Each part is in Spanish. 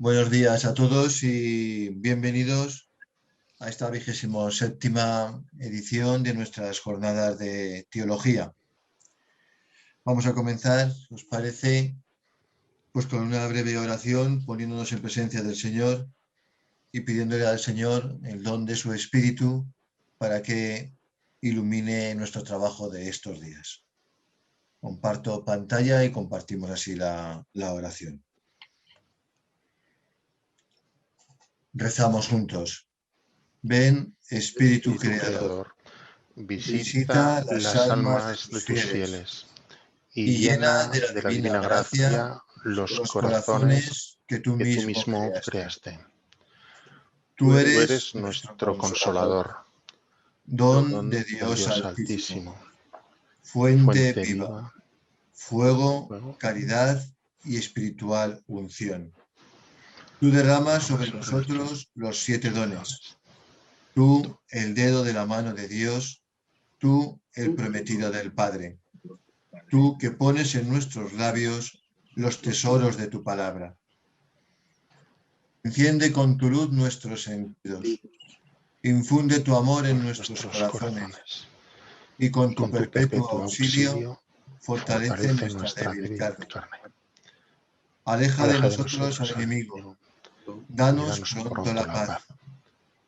Buenos días a todos y bienvenidos a esta 27ª edición de nuestras jornadas de teología. Vamos a comenzar, ¿os parece? Pues con una breve oración, poniéndonos en presencia del Señor y pidiéndole al Señor el don de su Espíritu para que ilumine nuestro trabajo de estos días. Comparto pantalla y compartimos así la oración. Rezamos juntos. Ven, Espíritu Creador, visita las almas de tus fieles y llena de la divina gracia los corazones que tú mismo creaste. Tú eres nuestro consolador, don de Dios Altísimo, fuente viva, fuego, caridad y espiritual unción. Tú derramas sobre nosotros los 7 dones. Tú, el dedo de la mano de Dios, tú, el prometido del Padre. Tú que pones en nuestros labios los tesoros de tu palabra. Enciende con tu luz nuestros sentidos. Infunde tu amor en nuestros corazones. Y con tu perpetuo auxilio, fortalece nuestra débil carne. Aleja de nosotros al enemigo. Danos pronto la paz.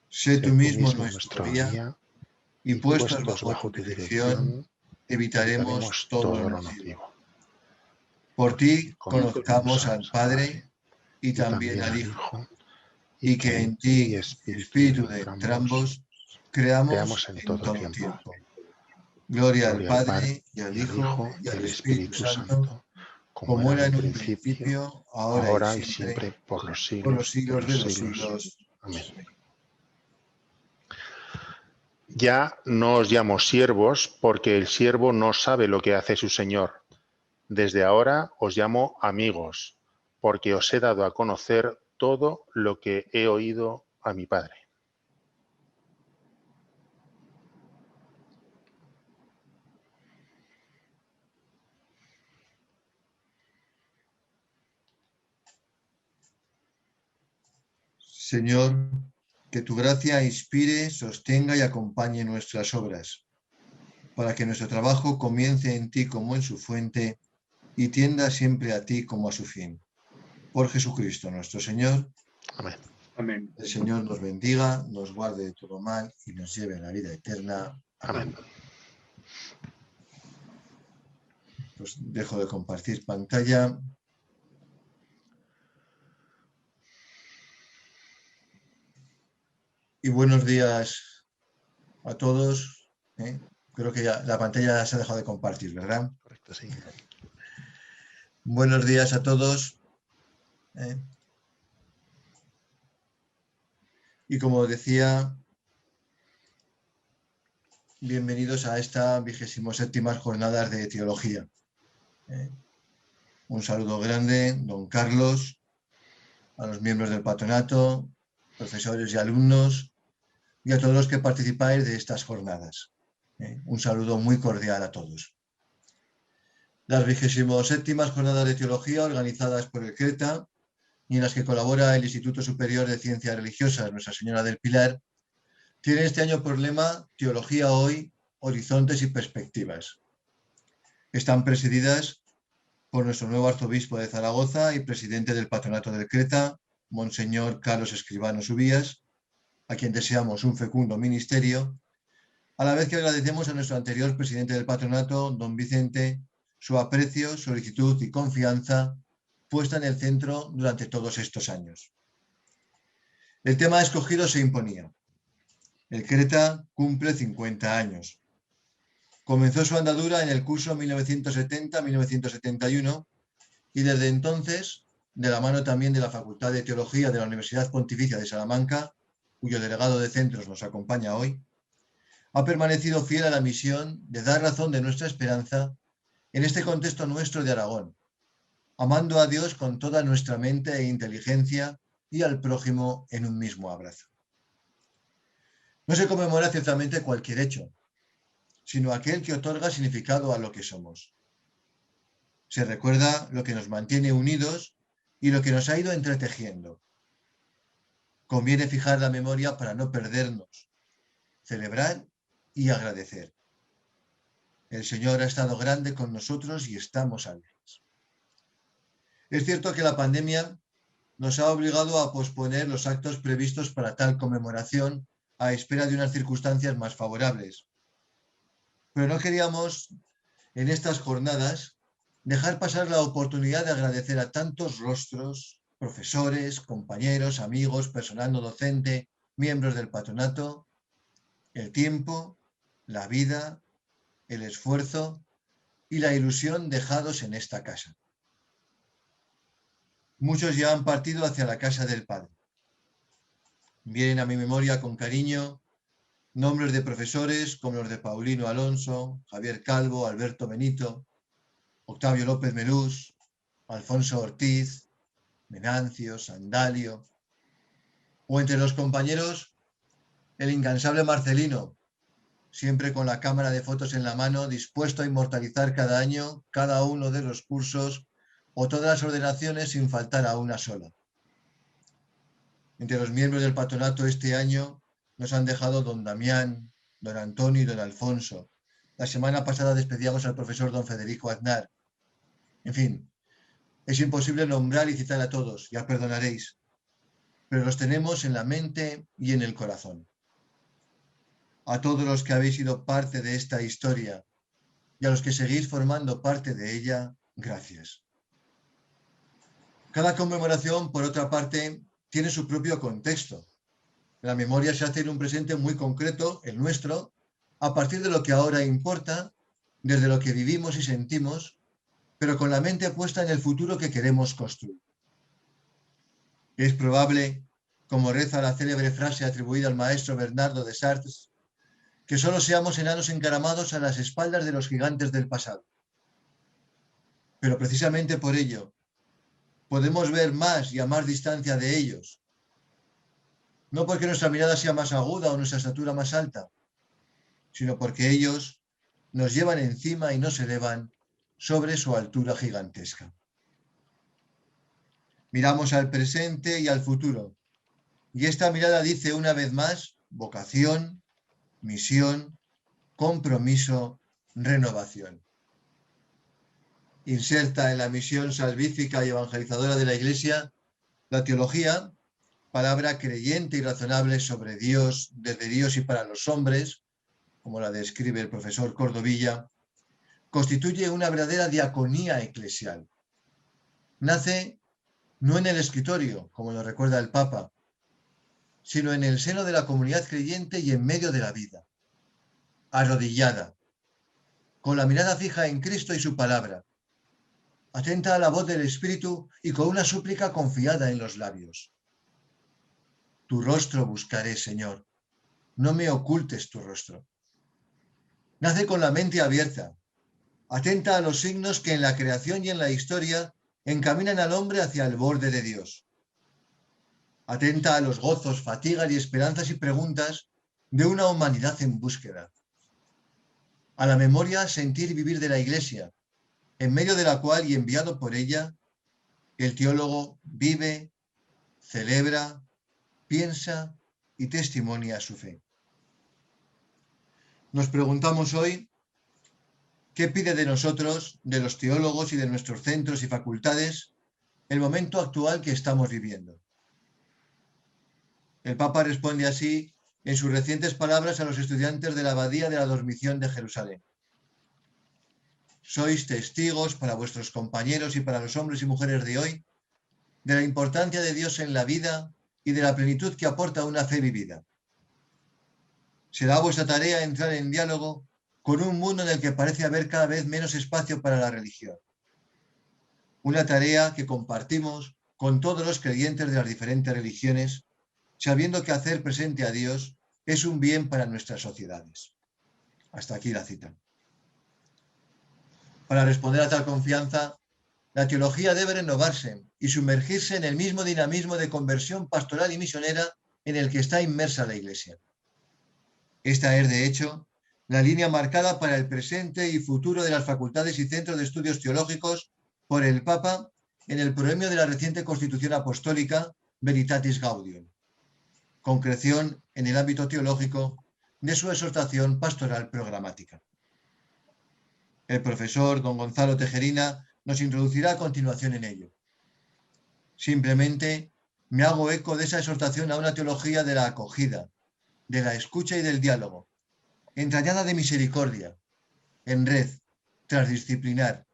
Sé tú mismo nuestro guía y puestos bajo tu dirección, evitaremos todo lo nocivo. Por ti conozcamos al Padre y también al Hijo, y que en ti, Espíritu de entrambos, creamos en todo tiempo. Gloria al Padre, y al Hijo, y al Espíritu Santo, como era en un principio, ahora y siempre, por los siglos de los siglos. Amén. Ya no os llamo siervos, porque el siervo no sabe lo que hace su señor. Desde ahora os llamo amigos, porque os he dado a conocer todo lo que he oído a mi Padre. Señor, que tu gracia inspire, sostenga y acompañe nuestras obras, para que nuestro trabajo comience en ti como en su fuente y tienda siempre a ti como a su fin. Por Jesucristo nuestro Señor. Amén. Amén. El Señor nos bendiga, nos guarde de todo mal y nos lleve a la vida eterna. Amén. Pues dejo de compartir pantalla. Y buenos días a todos. Creo que ya la pantalla se ha dejado de compartir, ¿verdad? Correcto, sí. Buenos días a todos. Y como decía, bienvenidos a esta 27ª jornadas de teología. Un saludo grande, don Carlos, a los miembros del patronato, profesores y alumnos, y a todos los que participáis de estas jornadas. Un saludo muy cordial a todos. Las 27ª jornadas de teología organizadas por el CRETA y en las que colabora el Instituto Superior de Ciencias Religiosas Nuestra Señora del Pilar, tienen este año por lema Teología hoy, horizontes y perspectivas. Están presididas por nuestro nuevo arzobispo de Zaragoza y presidente del patronato del CRETA, Monseñor Carlos Escribano Subías, a quien deseamos un fecundo ministerio, a la vez que agradecemos a nuestro anterior presidente del patronato, don Vicente, su aprecio, solicitud y confianza puesta en el centro durante todos estos años. El tema escogido se imponía. El CRETA cumple 50 años. Comenzó su andadura en el curso 1970-1971 y desde entonces, de la mano también de la Facultad de Teología de la Universidad Pontificia de Salamanca, cuyo delegado de centros nos acompaña hoy, ha permanecido fiel a la misión de dar razón de nuestra esperanza en este contexto nuestro de Aragón, amando a Dios con toda nuestra mente e inteligencia y al prójimo en un mismo abrazo. No se conmemora ciertamente cualquier hecho, sino aquel que otorga significado a lo que somos. Se recuerda lo que nos mantiene unidos y lo que nos ha ido entretejiendo. Conviene fijar la memoria para no perdernos, celebrar y agradecer. El Señor ha estado grande con nosotros y estamos alegres. Es cierto que la pandemia nos ha obligado a posponer los actos previstos para tal conmemoración a espera de unas circunstancias más favorables. Pero no queríamos, en estas jornadas, dejar pasar la oportunidad de agradecer a tantos rostros, profesores, compañeros, amigos, personal no docente, miembros del patronato, el tiempo, la vida, el esfuerzo y la ilusión dejados en esta casa. Muchos ya han partido hacia la casa del Padre. Vienen a mi memoria con cariño nombres de profesores como los de Paulino Alonso, Javier Calvo, Alberto Benito, Octavio López Melús, Alfonso Ortiz, Venancio, Sandalio, o entre los compañeros el incansable Marcelino, siempre con la cámara de fotos en la mano, dispuesto a inmortalizar cada año cada uno de los cursos o todas las ordenaciones sin faltar a una sola. Entre los miembros del patronato este año nos han dejado don Damián, don Antonio y don Alfonso. La semana pasada despedíamos al profesor don Federico Aznar. En fin, es imposible nombrar y citar a todos, ya perdonaréis, pero los tenemos en la mente y en el corazón. A todos los que habéis sido parte de esta historia y a los que seguís formando parte de ella, gracias. Cada conmemoración, por otra parte, tiene su propio contexto. La memoria se hace en un presente muy concreto, el nuestro, a partir de lo que ahora importa, desde lo que vivimos y sentimos, pero con la mente puesta en el futuro que queremos construir. Es probable, como reza la célebre frase atribuida al maestro Bernardo de Sartres, que solo seamos enanos encaramados a las espaldas de los gigantes del pasado. Pero precisamente por ello, podemos ver más y a más distancia de ellos. No porque nuestra mirada sea más aguda o nuestra estatura más alta, sino porque ellos nos llevan encima y nos elevan sobre su altura gigantesca. Miramos al presente y al futuro, y esta mirada dice una vez más vocación, misión, compromiso, renovación. Inserta en la misión salvífica y evangelizadora de la Iglesia la teología, palabra creyente y razonable sobre Dios, desde Dios y para los hombres, como la describe el profesor Cordovilla, constituye una verdadera diaconía eclesial. Nace no en el escritorio, como lo recuerda el Papa, sino en el seno de la comunidad creyente y en medio de la vida, arrodillada, con la mirada fija en Cristo y su palabra, atenta a la voz del Espíritu y con una súplica confiada en los labios. Tu rostro buscaré, Señor, no me ocultes tu rostro. Nace con la mente abierta, atenta a los signos que en la creación y en la historia encaminan al hombre hacia el borde de Dios. Atenta a los gozos, fatigas y esperanzas y preguntas de una humanidad en búsqueda. A la memoria, sentir y vivir de la Iglesia, en medio de la cual y enviado por ella, el teólogo vive, celebra, piensa y testimonia su fe. Nos preguntamos hoy, ¿qué pide de nosotros, de los teólogos y de nuestros centros y facultades, el momento actual que estamos viviendo? El Papa responde así en sus recientes palabras a los estudiantes de la Abadía de la Dormición de Jerusalén. Sois testigos para vuestros compañeros y para los hombres y mujeres de hoy de la importancia de Dios en la vida y de la plenitud que aporta una fe vivida. Será vuestra tarea entrar en diálogo con un mundo en el que parece haber cada vez menos espacio para la religión. Una tarea que compartimos con todos los creyentes de las diferentes religiones, sabiendo que hacer presente a Dios es un bien para nuestras sociedades. Hasta aquí la cita. Para responder a tal confianza, la teología debe renovarse y sumergirse en el mismo dinamismo de conversión pastoral y misionera en el que está inmersa la Iglesia. Esta es, de hecho, la línea marcada para el presente y futuro de las facultades y centros de estudios teológicos por el Papa en el proemio de la reciente Constitución Apostólica Veritatis Gaudium, concreción en el ámbito teológico de su exhortación pastoral programática. El profesor don Gonzalo Tejerina nos introducirá a continuación en ello. Simplemente me hago eco de esa exhortación a una teología de la acogida, de la escucha y del diálogo, entrañada de misericordia, en red, transdisciplinar,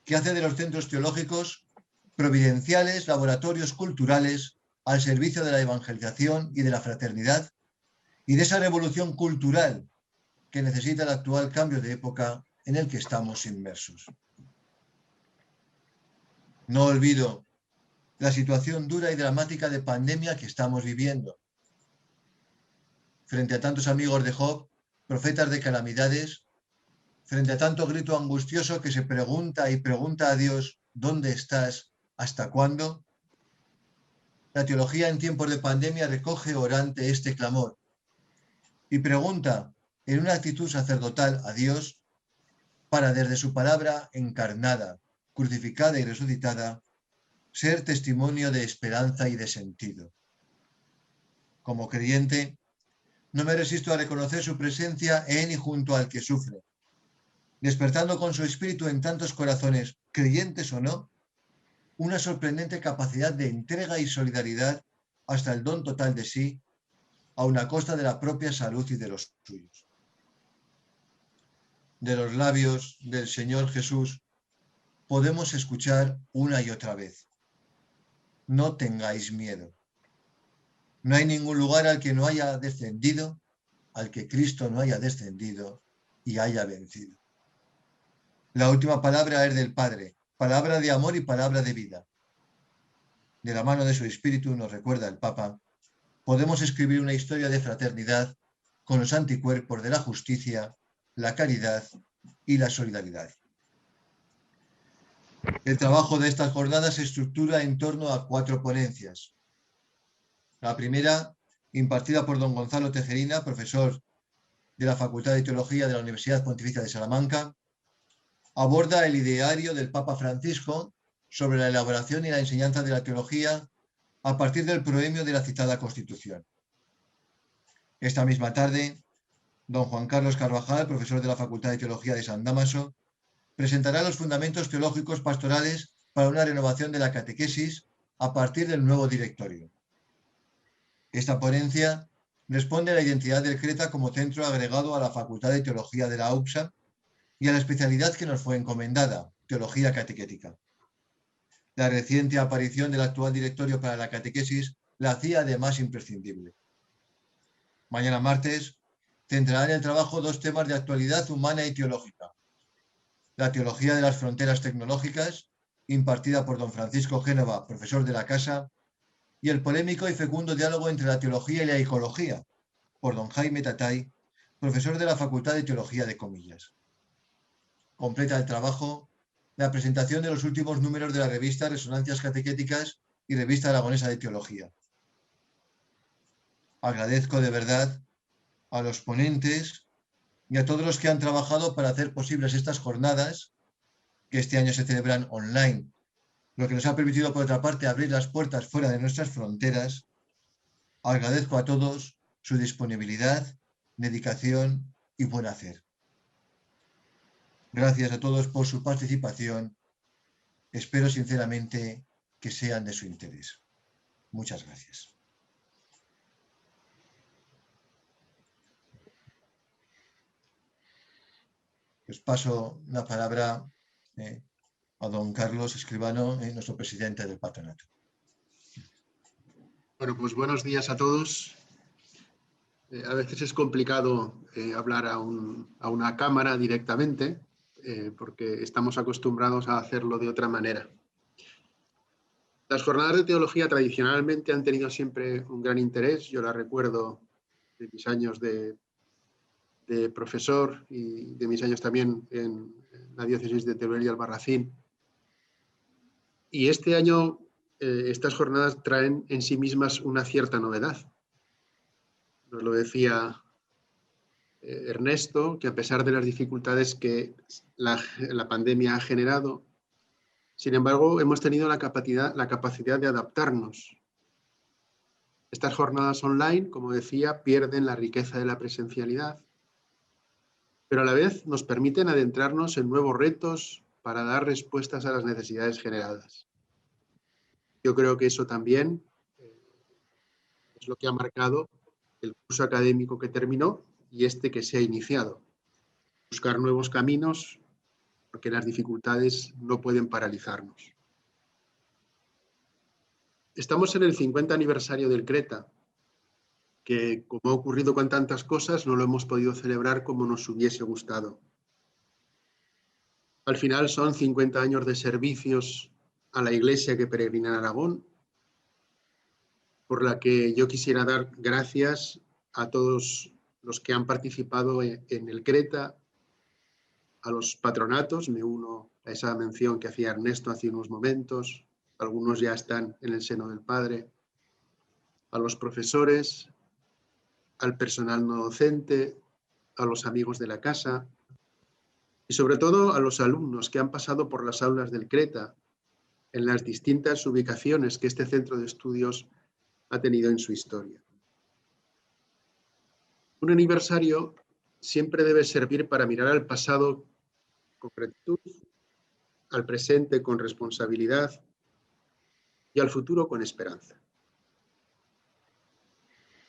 que hace de los centros teológicos providenciales laboratorios culturales al servicio de la evangelización y de la fraternidad y de esa revolución cultural que necesita el actual cambio de época en el que estamos inmersos. No olvido la situación dura y dramática de pandemia que estamos viviendo. Frente a tantos amigos de Job, profetas de calamidades, frente a tanto grito angustioso que se pregunta y pregunta a Dios, ¿dónde estás? ¿Hasta cuándo? La teología en tiempos de pandemia recoge orante este clamor y pregunta en una actitud sacerdotal a Dios para desde su palabra encarnada, crucificada y resucitada, ser testimonio de esperanza y de sentido. Como creyente, no me resisto a reconocer su presencia en y junto al que sufre, despertando con su espíritu en tantos corazones, creyentes o no, una sorprendente capacidad de entrega y solidaridad hasta el don total de sí, aun a costa de la propia salud y de los suyos. De los labios del Señor Jesús podemos escuchar una y otra vez: no tengáis miedo. No hay ningún lugar al que no haya descendido, al que Cristo no haya descendido y haya vencido. La última palabra es del Padre, palabra de amor y palabra de vida. De la mano de su Espíritu, nos recuerda el Papa, podemos escribir una historia de fraternidad con los anticuerpos de la justicia, la caridad y la solidaridad. El trabajo de estas jornadas se estructura en torno a 4 ponencias. La primera, impartida por don Gonzalo Tejerina, profesor de la Facultad de Teología de la Universidad Pontificia de Salamanca, aborda el ideario del Papa Francisco sobre la elaboración y la enseñanza de la teología a partir del proemio de la citada Constitución. Esta misma tarde, don Juan Carlos Carvajal, profesor de la Facultad de Teología de San Dámaso, presentará los fundamentos teológicos pastorales para una renovación de la catequesis a partir del nuevo directorio. Esta ponencia responde a la identidad del CRETA como centro agregado a la Facultad de Teología de la UPSA y a la especialidad que nos fue encomendada, Teología Catequética. La reciente aparición del actual directorio para la catequesis la hacía además imprescindible. Mañana martes centrará en el trabajo 2 temas de actualidad humana y teológica: la teología de las fronteras tecnológicas, impartida por don Francisco Génova, profesor de la casa, y el polémico y fecundo diálogo entre la teología y la ecología, por don Jaime Tatay, profesor de la Facultad de Teología de Comillas. Completa el trabajo la presentación de los últimos números de la revista Resonancias Catequéticas y Revista Aragonesa de Teología. Agradezco de verdad a los ponentes y a todos los que han trabajado para hacer posibles estas jornadas, que este año se celebran online, lo que nos ha permitido, por otra parte, abrir las puertas fuera de nuestras fronteras. Agradezco a todos su disponibilidad, dedicación y buen hacer. Gracias a todos por su participación. Espero sinceramente que sean de su interés. Muchas gracias. Pues paso la palabra a don Carlos Escribano, nuestro presidente del patronato. Bueno, pues buenos días a todos. A veces es complicado hablar a una cámara directamente, porque estamos acostumbrados a hacerlo de otra manera. Las jornadas de teología tradicionalmente han tenido siempre un gran interés. Yo las recuerdo de mis años de profesor y de mis años también en la diócesis de Teruel y Albarracín. Y este año estas jornadas traen en sí mismas una cierta novedad. Nos lo decía Ernesto, que a pesar de las dificultades que la pandemia ha generado, Sin embargo, hemos tenido la capacidad de adaptarnos. Estas jornadas online, como decía, pierden la riqueza de la presencialidad, pero a la vez nos permiten adentrarnos en nuevos retos para dar respuestas a las necesidades generadas. Yo creo que eso también es lo que ha marcado el curso académico que terminó y este que se ha iniciado. Buscar nuevos caminos, porque las dificultades no pueden paralizarnos. Estamos en el 50 aniversario del CRETA, que, como ha ocurrido con tantas cosas, no lo hemos podido celebrar como nos hubiese gustado. Al final son 50 años de servicios a la Iglesia que peregrina en Aragón, por la que yo quisiera dar gracias a todos los que han participado en el CRETA, a los patronatos, me uno a esa mención que hacía Ernesto hace unos momentos, algunos ya están en el seno del Padre, a los profesores, al personal no docente, a los amigos de la casa y sobre todo a los alumnos que han pasado por las aulas del CRETA en las distintas ubicaciones que este centro de estudios ha tenido en su historia. Un aniversario siempre debe servir para mirar al pasado con gratitud, al presente con responsabilidad y al futuro con esperanza.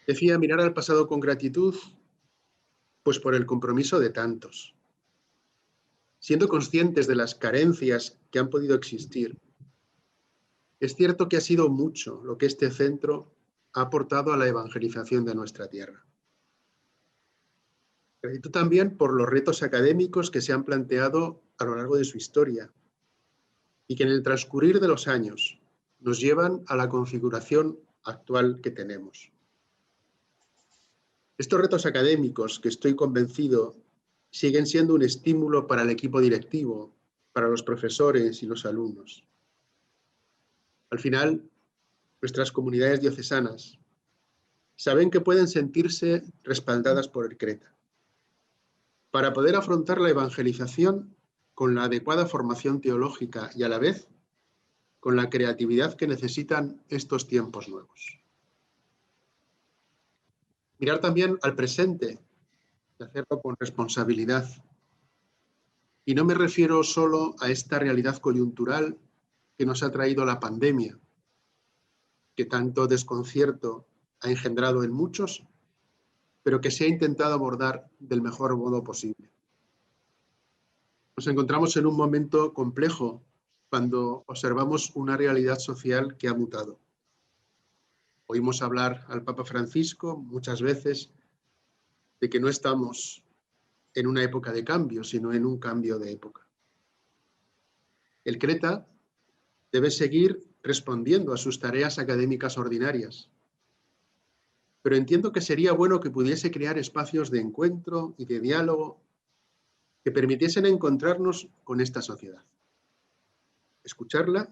Decía mirar al pasado con gratitud, pues por el compromiso de tantos, siendo conscientes de las carencias que han podido existir. Es cierto que ha sido mucho lo que este centro ha aportado a la evangelización de nuestra tierra. Gratitud también por los retos académicos que se han planteado a lo largo de su historia y que en el transcurrir de los años nos llevan a la configuración actual que tenemos. Estos retos académicos, que estoy convencido, siguen siendo un estímulo para el equipo directivo, para los profesores y los alumnos. Al final, nuestras comunidades diocesanas saben que pueden sentirse respaldadas por el CRETA para poder afrontar la evangelización con la adecuada formación teológica y a la vez con la creatividad que necesitan estos tiempos nuevos. Mirar también al presente y hacerlo con responsabilidad. Y no me refiero solo a esta realidad coyuntural que nos ha traído la pandemia, que tanto desconcierto ha engendrado en muchos, pero que se ha intentado abordar del mejor modo posible. Nos encontramos en un momento complejo cuando observamos una realidad social que ha mutado. Oímos hablar al Papa Francisco muchas veces de que no estamos en una época de cambio, sino en un cambio de época. El CRETA debe seguir respondiendo a sus tareas académicas ordinarias, pero entiendo que sería bueno que pudiese crear espacios de encuentro y de diálogo que permitiesen encontrarnos con esta sociedad, escucharla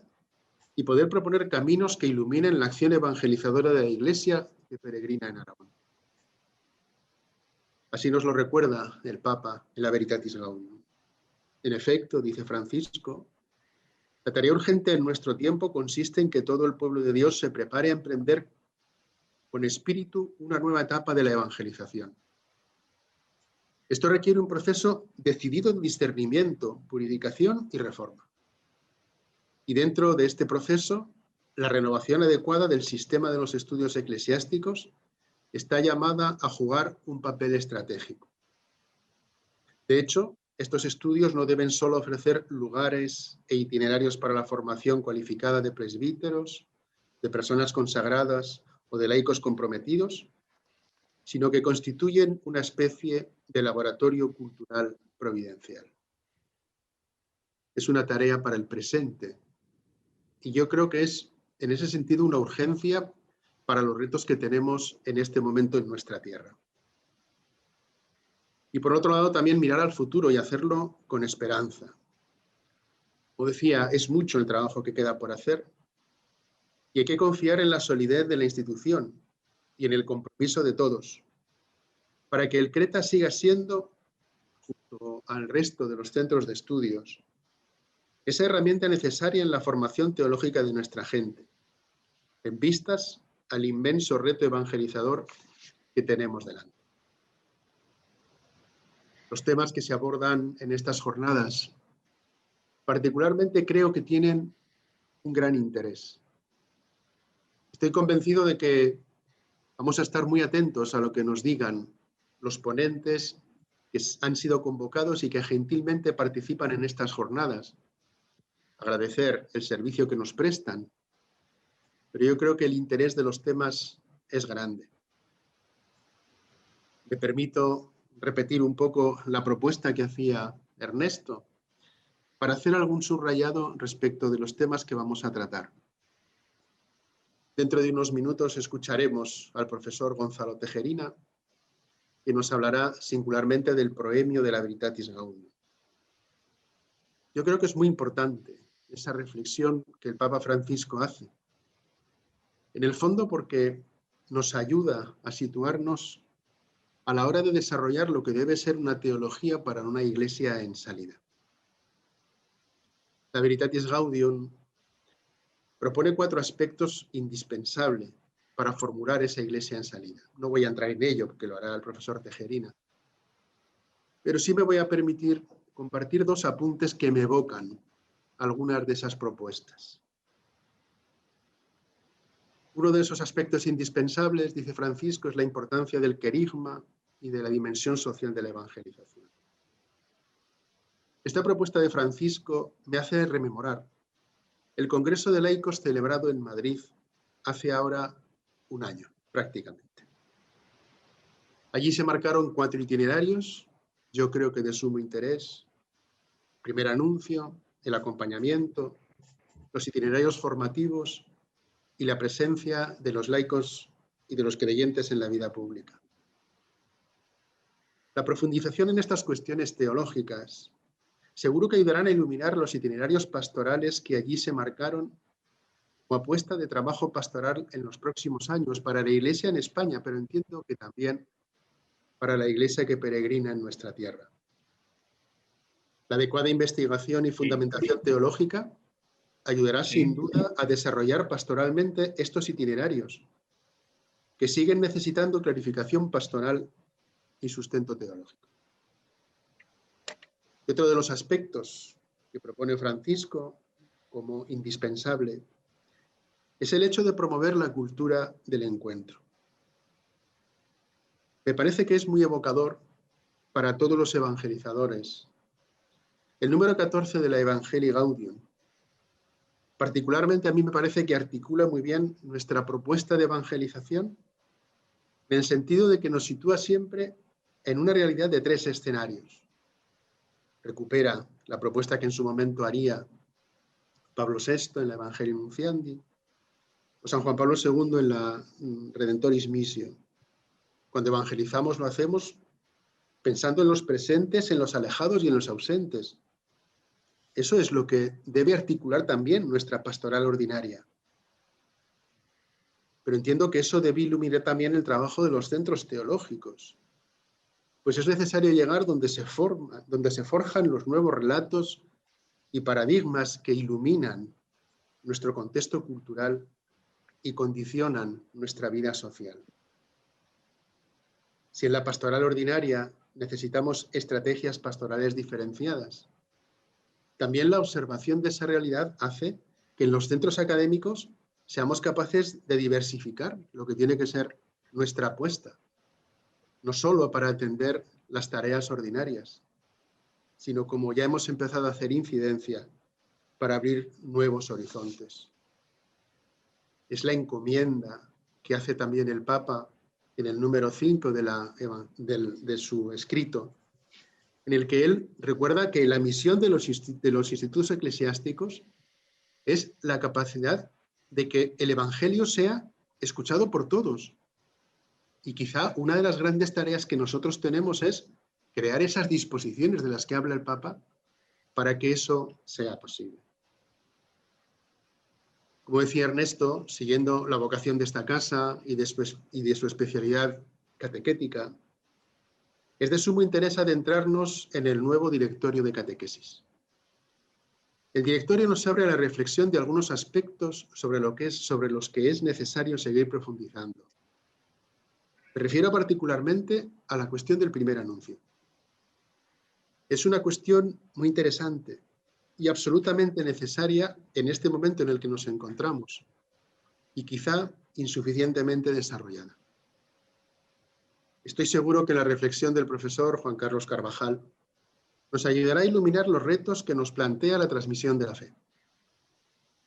y poder proponer caminos que iluminen la acción evangelizadora de la Iglesia que peregrina en Aragón. Así nos lo recuerda el Papa en la Veritatis Gaudium. En efecto, dice Francisco, la tarea urgente en nuestro tiempo consiste en que todo el pueblo de Dios se prepare a emprender con espíritu una nueva etapa de la evangelización. Esto requiere un proceso decidido de discernimiento, purificación y reforma. Y dentro de este proceso, la renovación adecuada del sistema de los estudios eclesiásticos está llamada a jugar un papel estratégico. De hecho, estos estudios no deben solo ofrecer lugares e itinerarios para la formación cualificada de presbíteros, de personas consagradas o de laicos comprometidos, sino que constituyen una especie de laboratorio cultural providencial. Es una tarea para el presente y yo creo que es, en ese sentido, una urgencia para los retos que tenemos en este momento en nuestra tierra. Y por otro lado, también mirar al futuro y hacerlo con esperanza. Como decía, es mucho el trabajo que queda por hacer y hay que confiar en la solidez de la institución y en el compromiso de todos para que el CRETA siga siendo, junto al resto de los centros de estudios, esa herramienta necesaria en la formación teológica de nuestra gente, en vistas al inmenso reto evangelizador que tenemos delante. Los temas que se abordan en estas jornadas, particularmente creo que tienen un gran interés. Estoy convencido de que vamos a estar muy atentos a lo que nos digan los ponentes que han sido convocados y que gentilmente participan en estas jornadas. Agradecer el servicio que nos prestan, pero yo creo que el interés de los temas es grande. Me permito repetir un poco la propuesta que hacía Ernesto para hacer algún subrayado respecto de los temas que vamos a tratar. Dentro de unos minutos escucharemos al profesor Gonzalo Tejerina, que nos hablará singularmente del proemio de la Veritatis Gaudium. Yo creo que es muy importante esa reflexión que el Papa Francisco hace. En el fondo porque nos ayuda a situarnos a la hora de desarrollar lo que debe ser una teología para una iglesia en salida. La Veritatis Gaudium propone 4 aspectos indispensables para formular esa iglesia en salida. No voy a entrar en ello porque lo hará el profesor Tejerina, pero sí me voy a permitir compartir 2 apuntes que me evocan algunas de esas propuestas. Uno de esos aspectos indispensables, dice Francisco, es la importancia del querigma y de la dimensión social de la evangelización. Esta propuesta de Francisco me hace rememorar el Congreso de Laicos celebrado en Madrid hace ahora un año, prácticamente. Allí se marcaron 4 itinerarios, yo creo que de sumo interés. Primer anuncio, el acompañamiento, los itinerarios formativos y la presencia de los laicos y de los creyentes en la vida pública. La profundización en estas cuestiones teológicas seguro que ayudarán a iluminar los itinerarios pastorales que allí se marcaron como apuesta de trabajo pastoral en los próximos años para la Iglesia en España, pero entiendo que también para la Iglesia que peregrina en nuestra tierra. La adecuada investigación y fundamentación teológica ayudará sin duda a desarrollar pastoralmente estos itinerarios, que siguen necesitando clarificación pastoral y sustento teológico. Y otro de los aspectos que propone Francisco como indispensable es el hecho de promover la cultura del encuentro. Me parece que es muy evocador para todos los evangelizadores el número 14 de la Evangelii Gaudium. Particularmente a mí me parece que articula muy bien nuestra propuesta de evangelización en el sentido de que nos sitúa siempre en una realidad de 3 escenarios. Recupera la propuesta que en su momento haría Pablo VI en la Evangelium Nunciandi o San Juan Pablo II en la Redentoris Missio. Cuando evangelizamos lo hacemos pensando en los presentes, en los alejados y en los ausentes. Eso es lo que debe articular también nuestra pastoral ordinaria. Pero entiendo que eso debe iluminar también el trabajo de los centros teológicos. Pues es necesario llegar donde se forjan los nuevos relatos y paradigmas que iluminan nuestro contexto cultural y condicionan nuestra vida social. Si en la pastoral ordinaria necesitamos estrategias pastorales diferenciadas, también la observación de esa realidad hace que en los centros académicos seamos capaces de diversificar lo que tiene que ser nuestra apuesta, no solo para atender las tareas ordinarias, sino como ya hemos empezado a hacer incidencia, para abrir nuevos horizontes. Es la encomienda que hace también el Papa en el número 5 de su escrito, en el que él recuerda que la misión de los institutos eclesiásticos es la capacidad de que el Evangelio sea escuchado por todos. Y quizá una de las grandes tareas que nosotros tenemos es crear esas disposiciones de las que habla el Papa para que eso sea posible. Como decía Ernesto, siguiendo la vocación de esta casa y de su especialidad catequética, es de sumo interés adentrarnos en el nuevo directorio de catequesis. El directorio nos abre a la reflexión de algunos aspectos sobre los que es necesario seguir profundizando. Me refiero particularmente a la cuestión del primer anuncio. Es una cuestión muy interesante y absolutamente necesaria en este momento en el que nos encontramos, y quizá insuficientemente desarrollada. Estoy seguro que la reflexión del profesor Juan Carlos Carvajal nos ayudará a iluminar los retos que nos plantea la transmisión de la fe,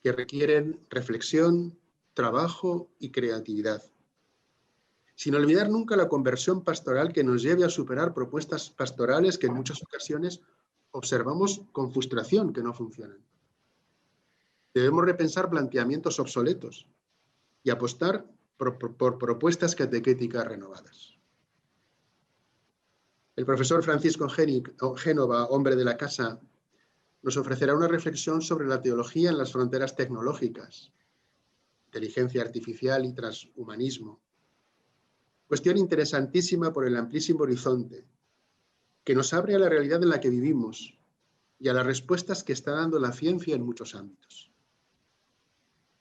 que requieren reflexión, trabajo y creatividad, sin olvidar nunca la conversión pastoral que nos lleve a superar propuestas pastorales que en muchas ocasiones observamos con frustración que no funcionan. Debemos repensar planteamientos obsoletos y apostar por propuestas catequéticas renovadas. El profesor Francisco Génova, hombre de la casa, nos ofrecerá una reflexión sobre la teología en las fronteras tecnológicas, inteligencia artificial y transhumanismo. Cuestión interesantísima por el amplísimo horizonte, que nos abre a la realidad en la que vivimos y a las respuestas que está dando la ciencia en muchos ámbitos.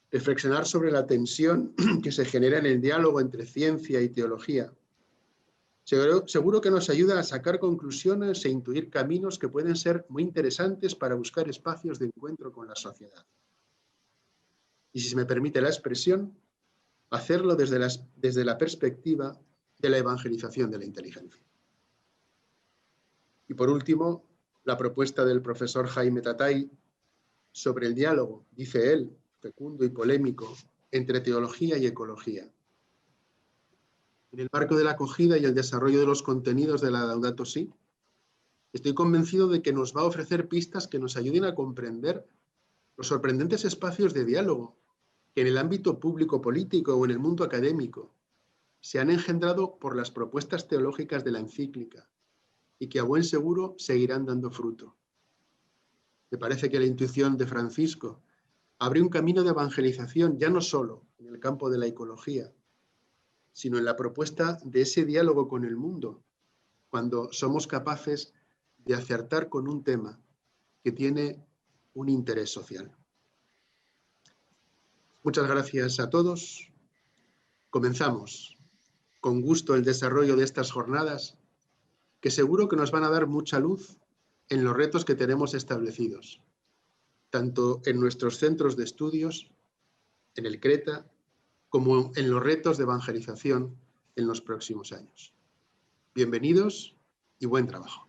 Reflexionar sobre la tensión que se genera en el diálogo entre ciencia y teología. Seguro que nos ayuda a sacar conclusiones e intuir caminos que pueden ser muy interesantes para buscar espacios de encuentro con la sociedad. Y si se me permite la expresión, hacerlo desde la perspectiva de la evangelización de la inteligencia. Y por último, la propuesta del profesor Jaime Tatay sobre el diálogo, dice él, fecundo y polémico, entre teología y ecología. En el marco de la acogida y el desarrollo de los contenidos de la Laudato Si, estoy convencido de que nos va a ofrecer pistas que nos ayuden a comprender los sorprendentes espacios de diálogo que en el ámbito público-político o en el mundo académico se han engendrado por las propuestas teológicas de la encíclica y que a buen seguro seguirán dando fruto. Me parece que la intuición de Francisco abre un camino de evangelización ya no solo en el campo de la ecología, sino en la propuesta de ese diálogo con el mundo, cuando somos capaces de acertar con un tema que tiene un interés social. Muchas gracias a todos. Comenzamos con gusto el desarrollo de estas jornadas, que seguro que nos van a dar mucha luz en los retos que tenemos establecidos, tanto en nuestros centros de estudios, en el CRETA, como en los retos de evangelización en los próximos años. Bienvenidos y buen trabajo.